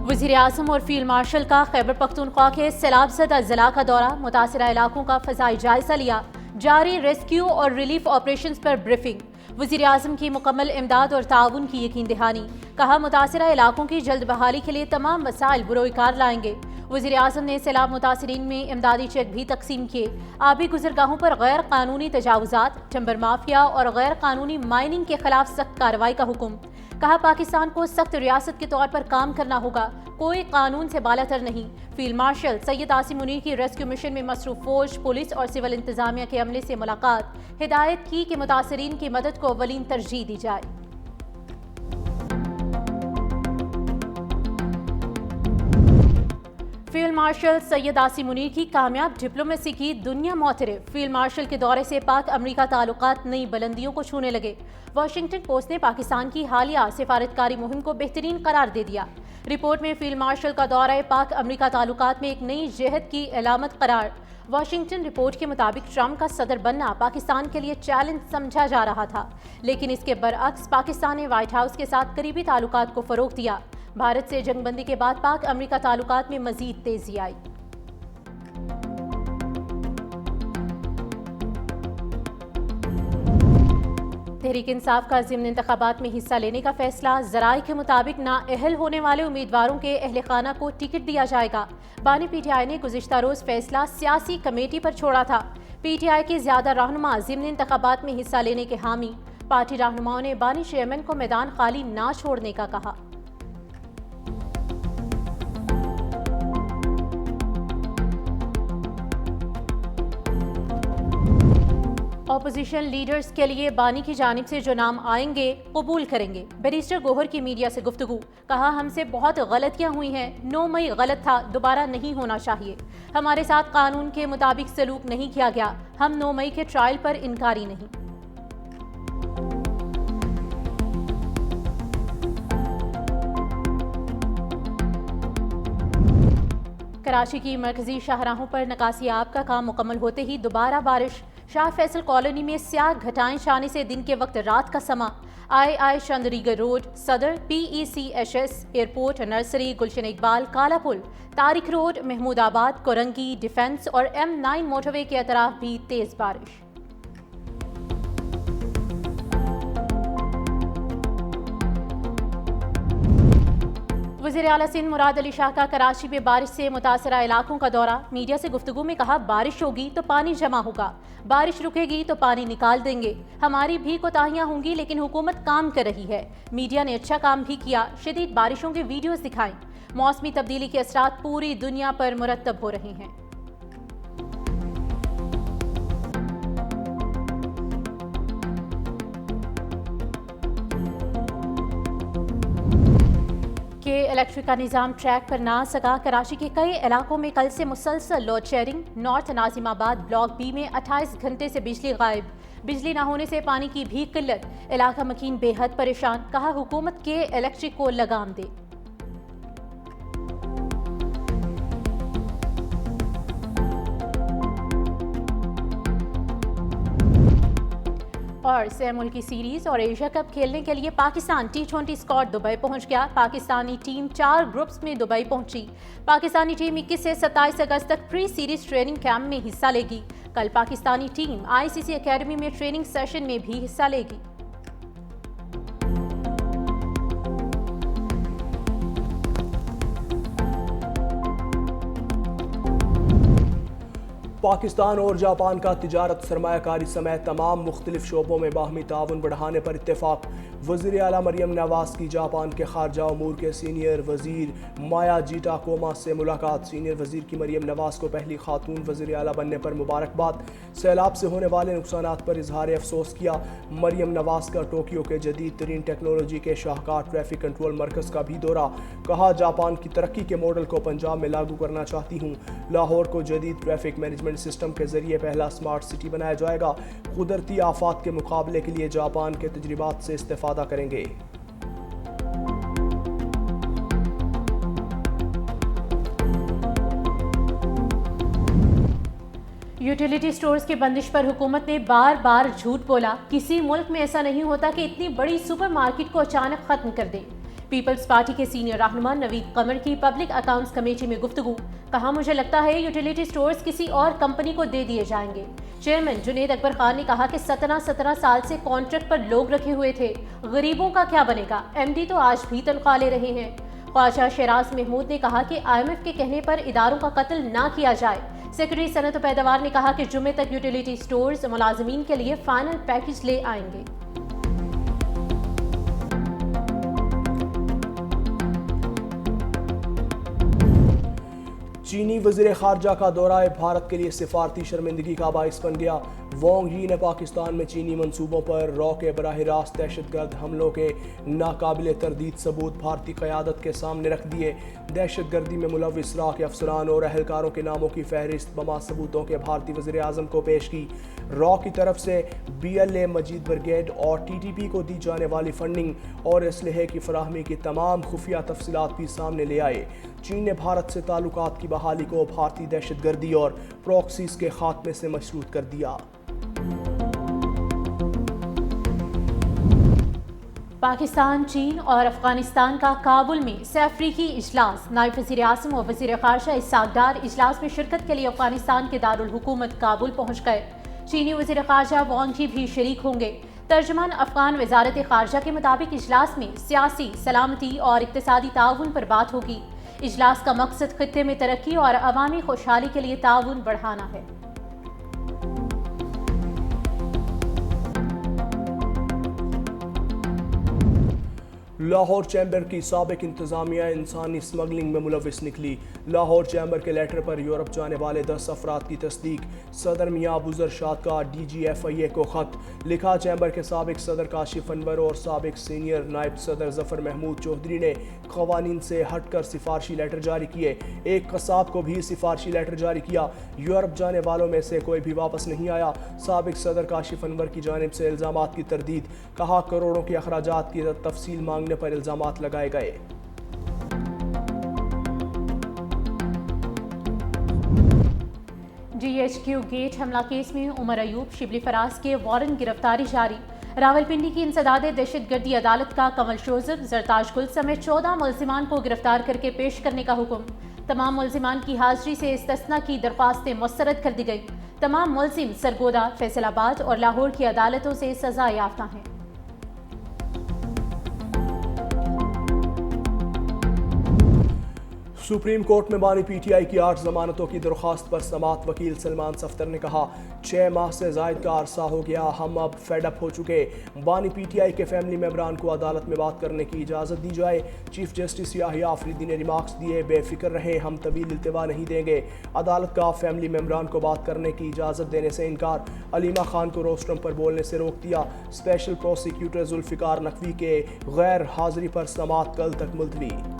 वज़ीर-ए-आज़म और field marshal का खैबर पख्तूनख्वा के सैलाब ज़दा ज़िला का दौरा, मुतासिरा इलाकों का फ़ज़ाई जायजा लिया, जारी रेस्क्यू और रिलीफ ऑपरेशन पर ब्रीफिंग। वज़ीर-ए-आज़म की मुकम्मल इमदाद और ताउन की यकीन दहानी, कहा मुतासिरा इलाकों की जल्द बहाली के लिए तमाम वसाइल बुरोकार लाएंगे। वज़ीर-ए-आज़म ने सैलाब मुतासिरीन में इमदादी चेक भी तकसीम किए। आबी गुजरगाहों पर गैर कानूनी तजावुजात, टिम्बर माफिया और गैर कानूनी माइनिंग के खिलाफ सख्त कार्रवाई का हुक्म। कहा पाकिस्तान को सख्त रियासत के तौर पर काम करना होगा, कोई कानून से बालातर नहीं। फील्ड मार्शल सैयद आसिम मुनीर की रेस्क्यू मिशन में मसरूफ फौज, पुलिस और सिविल इंतजामिया के अमले से मुलाकात, हिदायत की कि मुतासरीन की मदद को अवलीन तरजीह दी जाए। फील्ड मार्शल सैयद आसिम मुनीर की कामयाब डिप्लोमेसी की दुनिया मोतरफ। फील्ड मार्शल के दौरे से पाक अमरीका ताल्लुकात नई बुलंदियों को छूने लगे। वाशिंगटन पोस्ट ने पाकिस्तान की हालिया सिफारतकारी मुहिम को बेहतरीन करार दे दिया। रिपोर्ट में फील्ड मार्शल का दौरा पाक अमरीका ताल्लुकात में एक नई जहद की अलामत करार। वाशिंगटन रिपोर्ट के मुताबिक ट्रंप का सदर बनना पाकिस्तान के लिए चैलेंज समझा जा रहा था, लेकिन इसके बरअक्स पाकिस्तान ने व्हाइट हाउस के साथ करीबी ताल्लुकात को फरोग दिया। भारत से जंगबंदी के बाद पाक अमरीका ताल्लुकात में मजीद तेजी आई। तहरीक इंसाफ का ज़िमनी इंतखाबात में हिस्सा लेने का फैसला, ज़राए के मुताबिक नाअहल होने वाले उम्मीदवारों के अहल खाना को टिकट दिया जाएगा। बानी पीटीआई ने गुज़िश्ता रोज़ फैसला सियासी कमेटी पर छोड़ा था। पीटीआई के ज़्यादा रहनुमा ज़िमनी इंतखाबात में हिस्सा लेने के हामी। पार्टी रहनुमाओं ने बानी चेयरमैन को मैदान खाली ना छोड़ने का कहा। ऑपोजिशन लीडर्स के लिए बानी की जानिब से जो नाम आएंगे कबूल करेंगे। बैरिस्टर गोहर की मीडिया से गुफ्तगू, कहा हमसे बहुत गलतियां हुई हैं, 9 मई गलत था, दोबारा नहीं होना चाहिए। हमारे साथ कानून के मुताबिक सलूक नहीं किया गया, हम 9 मई के ट्रायल पर इनकारी नहीं। कराची की मरकजी शाहराहों पर नकासी आब का काम मुकम्मल होते ही दोबारा बारिश। शाह फैसल कॉलोनी में स्याह घटाएं छाने से दिन के वक्त रात का समा। आई चंद्रीगढ़ रोड, सदर, PECHS, एयरपोर्ट, नर्सरी, गुलशन इकबाल, काला पुल, तारिक रोड, महमूदाबाद, कोरंगी, डिफेंस और M9 मोटरवे के अतराफ भी तेज बारिश। वज़ीर आला सिंध मुराद अली शाह का कराची में बारिश से मुतासरा इलाकों का दौरा। मीडिया से गुफ्तगू में कहा बारिश होगी तो पानी जमा होगा, बारिश रुकेगी तो पानी निकाल देंगे। हमारी भी कोताहियां होंगी लेकिन हुकूमत काम कर रही है। मीडिया ने अच्छा काम भी किया, शदीद बारिशों के वीडियोस दिखाएं। मौसमी तब्दीली के असरात पूरी दुनिया पर मुरतब हो रहे हैं। के इलेक्ट्रिक का निज़ाम ट्रैक पर ना सका। कराची के कई इलाकों में कल से मुसलसल load shedding. North Nazimabad block B में 28 घंटे से बिजली गायब। बिजली ना होने से पानी की भी किल्लत। इलाका मकीन बेहद परेशान, कहा हुकूमत के इलेक्ट्रिक को लगाम दे। और सैमुल की सीरीज और एशिया कप खेलने के लिए पाकिस्तान T20 स्क्वाड दुबई पहुंच गया। पाकिस्तानी टीम 4 ग्रुप्स में दुबई पहुंची। पाकिस्तानी टीम 21 से 27 अगस्त तक प्री सीरीज ट्रेनिंग कैंप में हिस्सा लेगी। कल पाकिस्तानी टीम ICC एकेडमी में ट्रेनिंग सेशन में भी हिस्सा लेगी। पाकिस्तान और जापान का तिजारत, सरमायाकारी समेत तमाम मुख्तलिफ शोबों में बाहमी ताउन बढ़ाने पर इत्तेफाक। वज़ीर आला मरियम नवाज की जापान के खारजा अमूर के सीनियर वज़ीर माया जीटाकोमा से मुलाकात। सीनियर वज़ीर की मरियम नवाज को पहली खातून वज़ीर आला बनने पर मुबारकबाद। सैलाब से होने वाले नुकसानात पर इजहार अफसोस किया। मरियम नवाज का टोक्यो के जदीद तरीन टेक्नोलॉजी के शाहकार ट्रैफिक कंट्रोल मरकज़ का भी दौरा। कहा जापान की तरक्की के मॉडल को पंजाब में लागू करना चाहती हूँ। लाहौर को जदीद ट्रैफिक मैनेजमेंट सिस्टम के जरिए पहला स्मार्ट सिटी बनाया जाएगा। कुदरती आफात के मुकाबले के लिए जापान के तजुर्बात से इस्तेफादा करेंगे। यूटिलिटी स्टोर्स की बंदिश पर हुकूमत ने बार बार झूठ बोला। किसी मुल्क में ऐसा नहीं होता कि इतनी बड़ी सुपरमार्केट को अचानक खत्म कर दे। पीपल्स पार्टी के सीनियर रहनुमा नवीद कमर की पब्लिक अकाउंट्स कमेटी में गुफ्तगू। कहा, मुझे लगता है यूटिलिटी स्टोर्स किसी और कंपनी को दे दिए जाएंगे। चेयरमैन जुनेद अकबर खान ने कहा कि 17 साल से कॉन्ट्रैक्ट पर लोग रखे हुए थे, गरीबों का क्या बनेगा। एमडी तो आज भी तनख्वाह ले रहे हैं। ख्वाजा शराज महमूद ने कहा कि IMF के कहने पर इदारों का कत्ल ना किया जाए। सेक्रेटरी सनत और पैदावार ने कहा कि जुमे तक यूटिलिटी स्टोर्स मुलाजमीन के लिए फाइनल पैकेज ले आएंगे। चीनी वज़ीर ख़ारजा का दौरा भारत के लिए सिफारती शर्मिंदगी का बाइस बन गया। वांग यी ने पाकिस्तान में चीनी मंसूबों पर रॉ के बराह रास्त दहशतगर्द हमलों के नाकाबिल तरदीद सबूत भारतीय क़यादत के सामने रख दिए। दहशतगर्दी में मुलव्विस रॉ के अफसरान और अहलकारों के नामों की फहरिस्त बमा सबूतों के भारतीय वज़ीर आज़म को पेश की। रॉ की तरफ से BLA मजीद ब्रिगेड और TTP को दी जाने वाली फंडिंग और इसलहे की फराहमी की तमाम खुफिया तफसीलात भी सामने ले आए। चीन ने भारत से ताल्लुकात की बहाली को भारतीय दहशतगर्दी और प्रॉक्सीज के खात्मे से मशरूत कर दिया। पाकिस्तान, चीन और अफगानिस्तान का काबुल में सैफरीकी इजलास। नायब वज़ीर आज़म और वज़ीर ख़ारजा इस्हाक़ डार इजलास में शिरकत के लिए अफगानिस्तान के दारुल हुकूमत काबुल पहुँच गए। चीनी वज़ीर ख़ारजा वांग यी भी शरीक होंगे। तर्जमान अफगान वज़ारत ख़ारजा के मुताबिक इजलास में सियासी, सलामती और इक़्तिसादी ताउन पर बात होगी। इजलास का मकसद खित्ते में तरक्की और अवामी खुशहाली के लिए ताउन बढ़ाना है। लाहौर चैम्बर की साबिक इंतजामिया इंसानी स्मगलिंग में मुलविस निकली। लाहौर चैम्बर के लेटर पर यूरोप जाने वाले 10 अफराद की तस्दीक। सदर मियां अबूजर शाद का DGFIA को खत लिखा। चैम्बर के साबिक सदर काशिफ अनवर और साबिक सीनियर नायब सदर जफर महमूद चौधरी ने कवानीन से हटकर सिफारशी लेटर जारी किए। एक कसाब को भी सिफारशी लेटर जारी किया। यूरोप जाने वालों में से कोई भी वापस नहीं आया। साबिक सदर काशिफ अनवर की जानिब से इल्ज़ामात की तरदीद। कहा, करोड़ों के अखराजात की तफसील मांगने पर इल्जामात लगाए गए। GHQ गेट हमला केस में उमर अयूब, शिबली फराज के वारंट गिरफ्तारी जारी। रावलपिंडी की इंसदाद दहशतगर्दी अदालत का कमल शोजर, जरताज गुल समेत 14 मुल्जिमान को गिरफ्तार करके पेश करने का हुक्म। तमाम मुल्जिमान की हाजिरी से इस्तिस्ना की दरख्वास्तें मुस्तरद कर दी गई। तमाम मुल्जिम सरगोदा, फैसलाबाद और लाहौर की अदालतों से सजा याफ्ता हैं। सुप्रीम कोर्ट में बानी PTI की 8 जमानतों की दरख्वास्त पर समात वकील सलमान सफ्तर ने कहा, 6 माह से जायद का अरसा हो गया, हम अब फेडअप हो चुके। बानी PTI के फैमिली मेम्बरान को अदालत में बात करने की इजाज़त दी जाए। चीफ जस्टिस याहिया आफरीदी ने रिमार्क्स दिए, बेफिक्र रहें, हम तवील इल्तिवा नहीं देंगे। अदालत का फैमिली मेम्बरान को बात करने की इजाज़त देने से इनकार। अलीमा खान को रोस्ट्रम पर बोलने से रोक दिया। स्पेशल प्रोसिक्यूटर जुल्फ़िकार नकवी के गैर हाजिरी पर समात कल तक मुलतवी।